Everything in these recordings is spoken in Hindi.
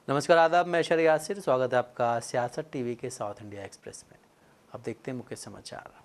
नमस्कार, आदाब। मैं शर यासिर, स्वागत है आपका सियासत टीवी के साउथ इंडिया एक्सप्रेस में। अब देखते हैं मुख्य समाचार।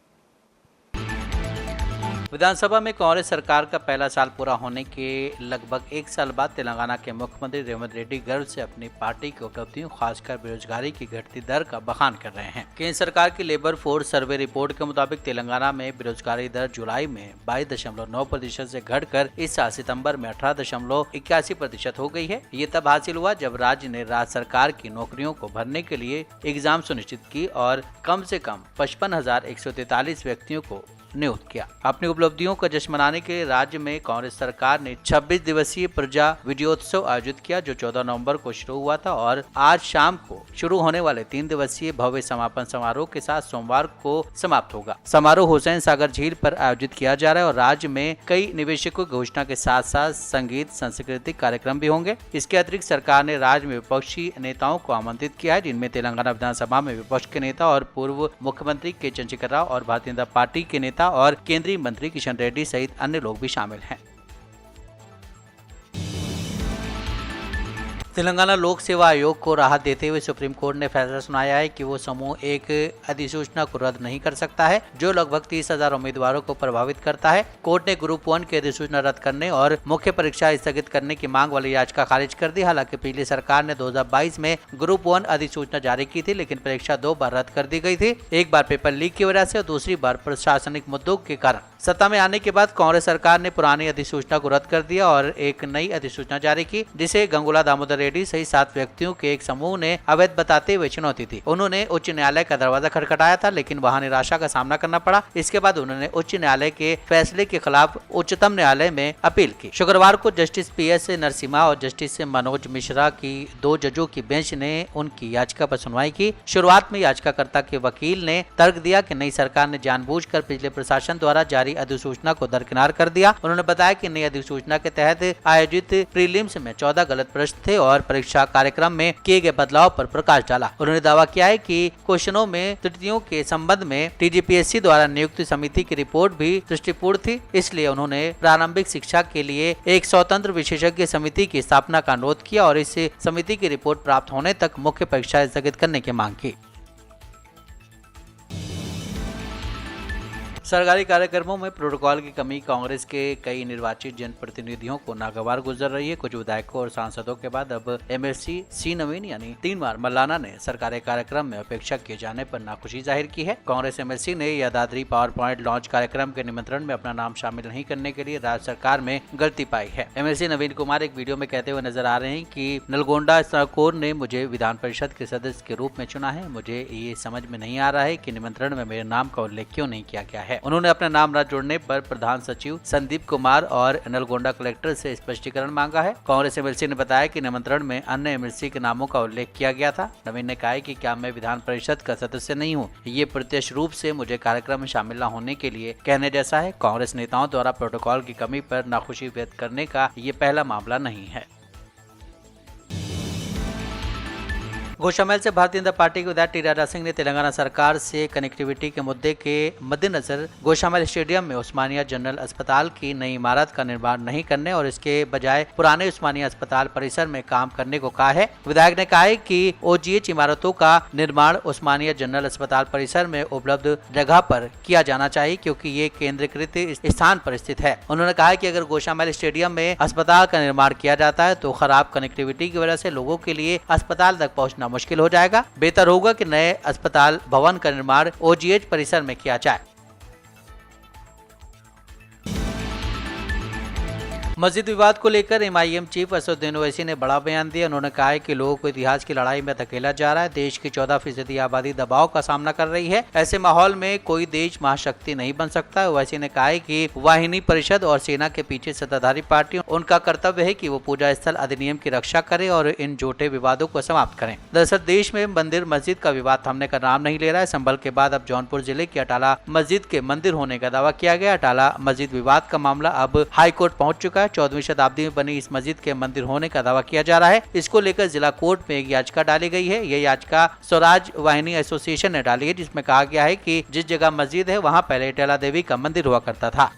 विधानसभा में कांग्रेस सरकार का पहला साल पूरा होने के लगभग एक साल बाद तेलंगाना के मुख्यमंत्री रेवंत रेड्डी गर्व से अपनी पार्टी की उपलब्धियों, खासकर बेरोजगारी की घटती दर का बखान कर रहे हैं। केंद्र सरकार की लेबर फोर्स सर्वे रिपोर्ट के मुताबिक तेलंगाना में बेरोजगारी दर जुलाई में 22.9% से घटकर इस साल सितंबर में 18.81% हो गई है। ये तब हासिल हुआ जब राज्य ने राज्य सरकार की नौकरियों को भरने के लिए एग्जाम सुनिश्चित की और कम से कम 55,143 व्यक्तियों को नियुक्त किया। अपनी उपलब्धियों का जश्न मनाने के लिए राज्य में कांग्रेस सरकार ने 26 दिवसीय प्रजा विजयोत्सव आयोजित किया, जो 14 नवंबर को शुरू हुआ था और आज शाम को शुरू होने वाले 3 दिवसीय भव्य समापन समारोह के साथ सोमवार को समाप्त होगा। समारोह हुसैन सागर झील पर आयोजित किया जा रहा है और राज्य में कई निवेशकों की घोषणा के साथ साथ संगीत सांस्कृतिक कार्यक्रम भी होंगे। इसके अतिरिक्त सरकार ने राज्य में विपक्षी नेताओं को आमंत्रित किया है, जिनमें तेलंगाना विधानसभा में विपक्ष के नेता और पूर्व मुख्यमंत्री के चंद्रशेखर राव और भारतीय जनता पार्टी के नेता और केंद्रीय मंत्री किशन रेड्डी सहित अन्य लोग भी शामिल हैं। तेलंगाना लोक सेवा आयोग को राहत देते हुए सुप्रीम कोर्ट ने फैसला सुनाया है कि वो समूह एक अधिसूचना को रद्द नहीं कर सकता है, जो लगभग 30,000 उम्मीदवारों को प्रभावित करता है। कोर्ट ने ग्रुप 1 की अधिसूचना रद्द करने और मुख्य परीक्षा स्थगित करने की मांग वाली याचिका खारिज कर दी। हालांकि पिछली सरकार ने 2022 में ग्रुप 1 अधिसूचना जारी की थी, लेकिन परीक्षा 2 बार रद्द कर दी गई थी। एक बार पेपर लीक की वजह से और दूसरी बार प्रशासनिक मुद्दों के कारण। सत्ता में आने के बाद कांग्रेस सरकार ने पुरानी अधिसूचना को रद्द कर दिया और एक नई अधिसूचना जारी की, जिसे गंगुला दामोदर रेड्डी सहित 7 व्यक्तियों के एक समूह ने अवैध बताते हुए चुनौती दी। उन्होंने उच्च न्यायालय का दरवाजा खटखटाया था, लेकिन वहां निराशा का सामना करना पड़ा। इसके बाद उन्होंने उच्च न्यायालय के फैसले के खिलाफ उच्चतम न्यायालय में अपील की। शुक्रवार को जस्टिस PS नरसिम्हा और जस्टिस मनोज मिश्रा की 2 जजों की बेंच ने उनकी याचिका पर सुनवाई की। शुरुआत में याचिकाकर्ता के वकील ने तर्क दिया कि नई सरकार ने जानबूझकर पिछले प्रशासन द्वारा जारी अधिसूचना को दरकिनार कर दिया। उन्होंने बताया कि नई अधिसूचना के तहत आयोजित प्रीलिम्स में 14 गलत प्रश्न थे और परीक्षा कार्यक्रम में किए गए बदलाव पर प्रकाश डाला। उन्होंने दावा किया है कि क्वेश्चनों में त्रुटियों के संबंध में TGPSC द्वारा नियुक्त समिति की रिपोर्ट भी त्रुटिपूर्ण थी। इसलिए उन्होंने प्रारंभिक शिक्षा के लिए एक स्वतंत्र विशेषज्ञ समिति की स्थापना का अनुरोध किया और इस समिति की रिपोर्ट प्राप्त होने तक मुख्य परीक्षा स्थगित करने की मांग की। सरकारी कार्यक्रमों में प्रोटोकॉल की कमी कांग्रेस के कई निर्वाचित जनप्रतिनिधियों को नागवार गुजर रही है। कुछ विधायकों और सांसदों के बाद अब MLC सी नवीन यानी 3 बार मल्लाना ने सरकारी कार्यक्रम में उपेक्षा किए जाने पर नाखुशी जाहिर की है। कांग्रेस MLC ने यादाद्री पावर पॉइंट लॉन्च कार्यक्रम के निमंत्रण में अपना नाम शामिल नहीं करने के लिए राज्य सरकार में गलती पाई है। MLC नवीन कुमार एक वीडियो में कहते हुए नजर आ रहे हैं कि नलगोंडा स्नाकोर ने मुझे विधान परिषद के सदस्य के रूप में चुना है। मुझे ये समझ में नहीं आ रहा है कि निमंत्रण में मेरे नाम का उल्लेख क्यों नहीं किया गया है। उन्होंने अपना नाम न जोड़ने पर प्रधान सचिव संदीप कुमार और नलगोंडा कलेक्टर से स्पष्टीकरण मांगा है। कांग्रेस MLC ने बताया कि निमंत्रण में अन्य MLC के नामों का उल्लेख किया गया था। नवीन ने कहा कि क्या मैं विधान परिषद का सदस्य नहीं हूं? ये प्रत्यक्ष रूप से मुझे कार्यक्रम में शामिल न होने के लिए कहने जैसा है। कांग्रेस नेताओं द्वारा प्रोटोकॉल की कमी पर नाखुशी व्यक्त करने का ये पहला मामला नहीं है। घोषामेल से भारतीय जनता पार्टी के विधायक टी राजा सिंह ने तेलंगाना सरकार से कनेक्टिविटी के मुद्दे के मद्देनजर घोषामेल स्टेडियम में उस्मानिया जनरल अस्पताल की नई इमारत का निर्माण नहीं करने और इसके बजाय पुराने उस्मानिया अस्पताल परिसर में काम करने को कहा है। विधायक ने कहा है कि OGH इमारतों का निर्माण उस्मानिया जनरल अस्पताल परिसर में उपलब्ध जगह पर किया जाना चाहिए, क्योंकि ये केंद्रीकृत स्थान पर स्थित है। उन्होंने कहा कि अगर घोषामेल स्टेडियम में अस्पताल का निर्माण किया जाता है तो खराब कनेक्टिविटी की वजह से लोगों के लिए अस्पताल तक पहुँचना मुश्किल हो जाएगा। बेहतर होगा कि नए अस्पताल भवन का निर्माण OGH परिसर में किया जाए। मस्जिद विवाद को लेकर MIM चीफ असदुद्दीन ओवैसी ने बड़ा बयान दिया। उन्होंने कहा है कि लोगों को इतिहास की लड़ाई में धकेला जा रहा है। देश की 14% आबादी दबाव का सामना कर रही है। ऐसे माहौल में कोई देश महाशक्ति नहीं बन सकता। ओवैसी ने कहा है कि वाहिनी परिषद और सेना के पीछे सत्ताधारी पार्टियों, उनका कर्तव्य है कि वो पूजा स्थल अधिनियम की रक्षा करें और इन झूठे विवादों को समाप्त करें। दरअसल देश में मंदिर मस्जिद का विवाद थमने का नाम नहीं ले रहा है। संभल के बाद अब जौनपुर जिले की अटाला मस्जिद के मंदिर होने का दावा किया गया। अटाला मस्जिद विवाद का मामला अब हाईकोर्ट पहुंच चुका है। 14वीं शताब्दी में बनी इस मस्जिद के मंदिर होने का दावा किया जा रहा है। इसको लेकर जिला कोर्ट में एक याचिका डाली गई है। यह याचिका स्वराज वाहिनी एसोसिएशन ने डाली है, जिसमें कहा गया है कि जिस जगह मस्जिद है वहां पहले अटाला देवी का मंदिर हुआ करता था।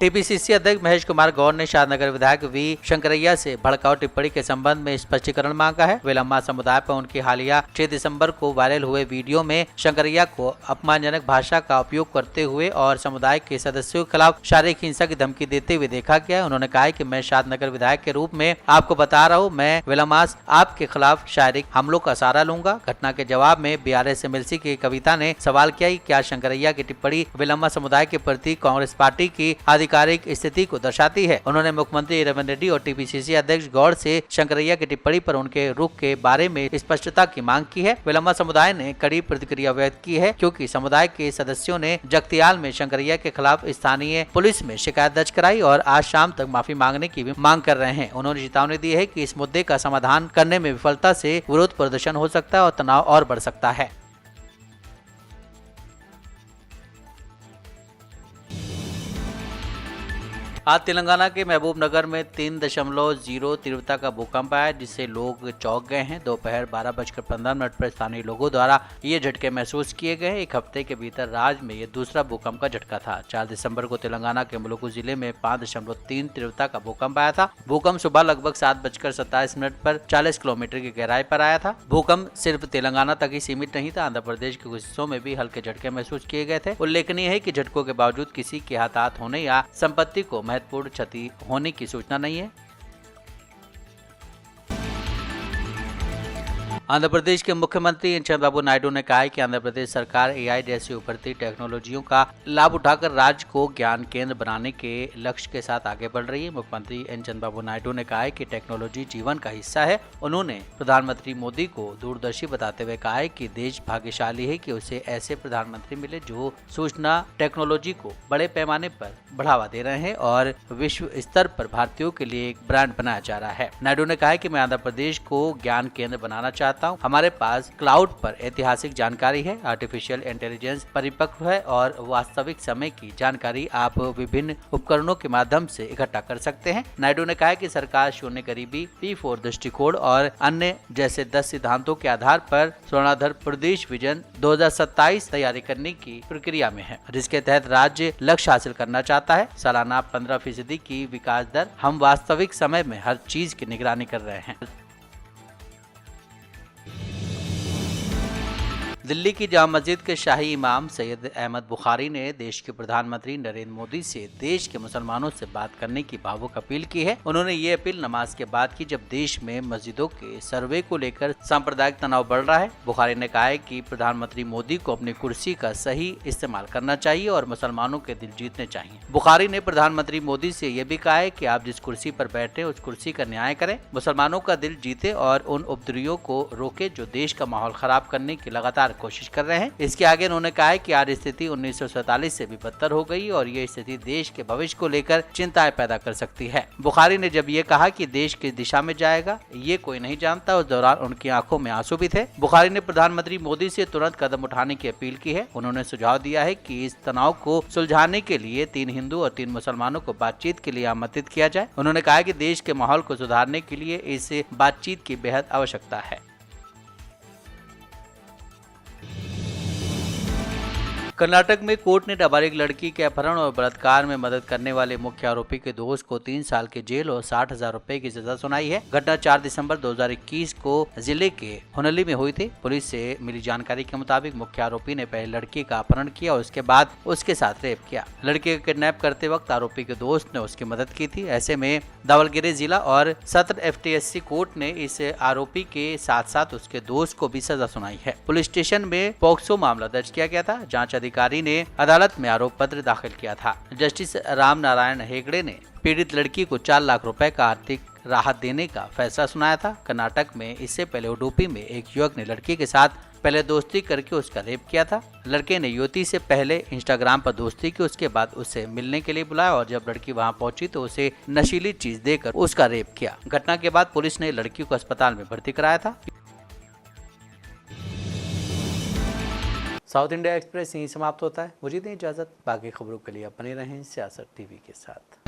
टीपीसीसी अध्यक्ष महेश कुमार गौर ने शादनगर विधायक वी शंकरैया से भड़काऊ टिप्पणी के संबंध में स्पष्टीकरण मांगा है। विलम्मा समुदाय पर उनकी हालिया 6 दिसंबर को वायरल हुए वीडियो में शंकरैया को अपमानजनक भाषा का उपयोग करते हुए और समुदाय के सदस्यों के खिलाफ शारीरिक हिंसा की धमकी देते हुए देखा गया है। उन्होंने कहा कि मैं शादनगर विधायक के रूप में आपको बता रहा हूँ, मैं विलम्मास आपके खिलाफ शारीरिक हमलों का सहारा लूंगा। घटना के जवाब में BRS MLC की कविता ने सवाल किया कि क्या शंकरैया की टिप्पणी विलम्मा समुदाय के प्रति कांग्रेस पार्टी की आधिकारिक स्थिति को दर्शाती है। उन्होंने मुख्यमंत्री रेवंत रेड्डी और टीपीसीसी अध्यक्ष गौड़ से शंकरैया की टिप्पणी पर उनके रुख के बारे में स्पष्टता की मांग की है। विलम्मा समुदाय ने कड़ी प्रतिक्रिया व्यक्त की है क्योंकि समुदाय के सदस्यों ने जगतियाल में शंकरैया के खिलाफ स्थानीय पुलिस में शिकायत दर्ज कराई और आज शाम तक माफी मांगने की भी मांग कर रहे हैं। उन्होंने चेतावनी दी है कि इस मुद्दे का समाधान करने में विफलता से विरोध प्रदर्शन हो सकता है और तनाव और बढ़ सकता है। आज तेलंगाना के महबूब नगर में 3.0 तीव्रता का भूकंप आया, जिससे लोग चौंक गए हैं। दोपहर 12:15 पर स्थानीय लोगों द्वारा ये झटके महसूस किए गए। एक हफ्ते के भीतर राज्य में ये दूसरा भूकंप का झटका था। 4 दिसंबर को तेलंगाना के मुलुगु जिले में 5.3 तीव्रता का भूकंप आया था। भूकंप सुबह लगभग 7:27 पर 40 किलोमीटर की गहराई पर आया था। भूकंप सिर्फ तेलंगाना तक ही सीमित नहीं था, आंध्र प्रदेश के कुछ हिस्सों में भी हल्के झटके महसूस किए गए थे। उल्लेखनीय है कि झटकों के बावजूद किसी के हताहत होने या संपत्ति को महत्वपूर्ण क्षति होने की सूचना नहीं है। आंध्र प्रदेश के मुख्यमंत्री एन चंद्रबाबू नायडू ने कहा है कि आंध्र प्रदेश सरकार AI जैसी उभरती टेक्नोलॉजियों का लाभ उठाकर राज्य को ज्ञान केंद्र बनाने के लक्ष्य के साथ आगे बढ़ रही है। मुख्यमंत्री एन चंद्रबाबू नायडू ने कहा है कि टेक्नोलॉजी जीवन का हिस्सा है। उन्होंने प्रधानमंत्री मोदी को दूरदर्शी बताते हुए कहा है कि देश भाग्यशाली है कि उसे ऐसे प्रधानमंत्री मिले जो सूचना टेक्नोलॉजी को बड़े पैमाने पर बढ़ावा दे रहे हैं और विश्व स्तर पर भारतीयों के लिए एक ब्रांड बनाया जा रहा है। नायडू ने कहा है कि मैं आंध्र प्रदेश को ज्ञान केंद्र बनाना चाहता हूं। हमारे पास क्लाउड पर ऐतिहासिक जानकारी है, आर्टिफिशियल इंटेलिजेंस परिपक्व है और वास्तविक समय की जानकारी आप विभिन्न उपकरणों के माध्यम से इकट्ठा कर सकते हैं। नायडू ने कहा कि सरकार शून्य गरीबी, P4 दृष्टिकोण और अन्य जैसे 10 सिद्धांतों के आधार पर स्वर्णाधर प्रदेश विजन 2027 तैयारी करने की प्रक्रिया में है, जिसके तहत राज्य लक्ष्य हासिल करना चाहता है। सालाना 15% की विकास दर। हम वास्तविक समय में हर चीज की निगरानी कर रहे हैं। दिल्ली की जामा मस्जिद के शाही इमाम सैयद अहमद बुखारी ने देश के प्रधानमंत्री नरेंद्र मोदी से देश के मुसलमानों से बात करने की भावुक अपील की है। उन्होंने ये अपील नमाज के बाद की, जब देश में मस्जिदों के सर्वे को लेकर सांप्रदायिक तनाव बढ़ रहा है। बुखारी ने कहा है कि प्रधानमंत्री मोदी को अपनी कुर्सी का सही इस्तेमाल करना चाहिए और मुसलमानों के दिल जीतने चाहिए। बुखारी ने प्रधानमंत्री मोदी से यह भी कहा है कि आप जिस कुर्सी पर बैठे उस कुर्सी का न्याय करें, मुसलमानों का दिल जीते और उन उपद्रवियों को रोके जो देश का माहौल खराब करने की लगातार कोशिश कर रहे हैं। इसके आगे उन्होंने कहा है कि आज स्थिति 1947 से भी बदतर हो गई और ये स्थिति देश के भविष्य को लेकर चिंताएं पैदा कर सकती है। बुखारी ने जब ये कहा कि देश किस दिशा में जाएगा ये कोई नहीं जानता, उस दौरान उनकी आंखों में आंसू भी थे। बुखारी ने प्रधानमंत्री मोदी से तुरंत कदम उठाने की अपील की है। उन्होंने सुझाव दिया है कि इस तनाव को सुलझाने के लिए 3 हिंदू और 3 मुसलमानों को बातचीत के लिए आमंत्रित किया जाए। उन्होंने कहा कि देश के माहौल को सुधारने के लिए इस बातचीत की बेहद आवश्यकता है। कर्नाटक में कोर्ट ने नाबालिग लड़की के अपहरण और बलात्कार में मदद करने वाले मुख्य आरोपी के दोस्त को 3 साल की जेल और 60,000 रुपए की सजा सुनाई है। घटना 4 दिसंबर 2021 को जिले के हुनली में हुई थी। पुलिस से मिली जानकारी के मुताबिक मुख्य आरोपी ने पहले लड़की का अपहरण किया और उसके बाद उसके साथ रेप किया। लड़की को किडनैप करते वक्त आरोपी के दोस्त ने उसकी मदद की थी। ऐसे में दावलगिरी जिला और सत्र FTSC कोर्ट ने इस आरोपी के साथ साथ उसके दोस्त को भी सजा सुनाई है। पुलिस स्टेशन में पॉक्सो मामला दर्ज किया गया था। जांच अधिकारी ने अदालत में आरोप पत्र दाखिल किया था। जस्टिस राम नारायण हेगड़े ने पीड़ित लड़की को 4 लाख रुपए का आर्थिक राहत देने का फैसला सुनाया था। कर्नाटक में इससे पहले उडुपी में एक युवक ने लड़की के साथ पहले दोस्ती करके उसका रेप किया था। लड़के ने युवती से पहले इंस्टाग्राम पर दोस्ती की, उसके बाद उसे मिलने के लिए बुलाया और जब लड़की वहां पहुंची तो उसे नशीली चीज देकर उसका रेप किया। घटना के बाद पुलिस ने लड़की को अस्पताल में भर्ती कराया था। साउथ इंडिया एक्सप्रेस यहीं समाप्त होता है। मुझे दें इजाजत। बाकी खबरों के लिए बने रहें सियासत टीवी के साथ।